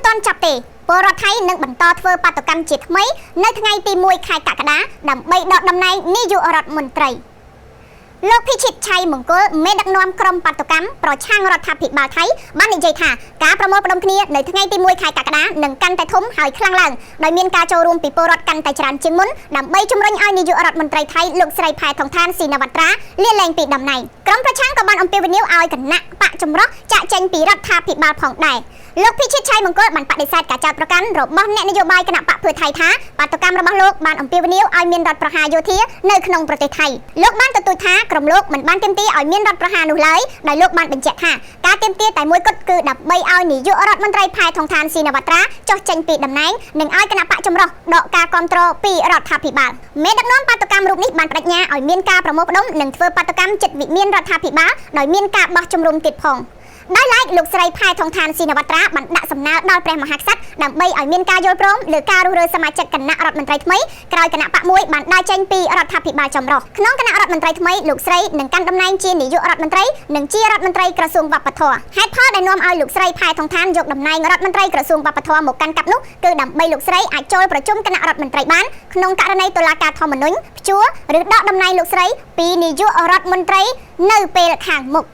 តន់ចាប់ទេពលរដ្ឋថៃនឹងបន្តធ្វើបាតុកម្មជាថ្មីនៅថ្ងៃទី1ខែកក្កដាដើម្បីដកតំណែងនាយករដ្ឋមន្ត្រីលោកភិជិតឆៃមង្គលមេដឹកនាំក្រុមបាតុកម្មប្រឆាំងរដ្ឋាភិបាលថៃបាននិយាយថាការប្រមូលផ្ដុំគ្នានៅថ្ងៃទី1ខែកក្កដានឹងកាន់តែធំហើយខ្លាំងឡើងដោយមានការចូលរួមពីពលរដ្ឋកាន់តែច្រើនជាងមុនដើម្បីជំរុញឲ្យនាយករដ្ឋមន្ត្រីថៃលោកស្រីផែថងឋានស៊ីណាវត្រាលាលែងពីតំណែងក្រុមប្រឆាំងក៏បានអំពាវនាវឲ្យគណៈបកចម្រុះចាក់ចេញពីរដ្ឋាភិបាលផងដែរលោកភិជិតឆៃមង្គលបានបដិសេធការចោទប្រកាន់របស់អ្នកនយោបាយគណៈបកភឿថៃថាបាតុកម្មរបស់លោកបានអំពាវនាវឲ្យមានរដ្ឋប្រហារយោធានៅក្នុងប្រទេសថៃលោកបានទទូចថាក្រុមលោកមិនបានទាមទារឲ្យមានរដ្ឋប្រហារនោះឡើយដោយលោកបានបញ្ជាក់ថាការទាមទារតែមួយគត់គឺដើម្បីឲ្យនាយករដ្ឋមន្ត្រីផែថងឋានស៊ីណាវត្រាចុះចេញពីតំណែងនិងឲ្យគណៈបកចម្រុះដកការគ្រប់គ្រងពីរដ្ឋាភិបាលមេដឹកនាំបាតុកម្មរូបនេះបានបដិញ្ញាឲ្យមានការប្រមូលផ្ដុំនិងធ្វើបាតុកម្មចិត្តវិមានរដ្ឋាភិបាលដោយមានការបោះជំរំទៀតផងដោយឡែកលោកស្រីផែថងឋានស៊ីណាវត្រាបានដាក់សំណើដល់ព្រះមហាក្សត្រដើម្បីឲ្យមានការយល់ព្រមលើការរុះរើសមាជិកគណៈរដ្ឋមន្ត្រីថ្មីក្រោយគណៈបកមួយបានដើរចេញពីរដ្ឋាភិបាលចម្រុះក្នុងគណៈរដ្ឋមន្ត្រីថ្មីលោកស្រីនឹងកាន់តំណែងជានាយករដ្ឋមន្ត្រីនិងជារដ្ឋមន្ត្រីក្រសួងវប្បធម៌ហេតុផលដែលនាំឲ្យលោកស្រីផែថងឋានយកតំណែងរដ្ឋមន្ត្រីក្រសួងវប្បធម៌មកកាន់កាប់នោះគឺដើម្បីលោកស្រីអាចចូលប្រជុំគណៈរដ្ឋមន្ត្រីបានក្នុងករណីតុលាការធម្មនុញ្ញព្យួរឬដកតំណែងលោកស្រីពីនាយករដ្ឋមន្ត្រីនៅពេលខាងមុខ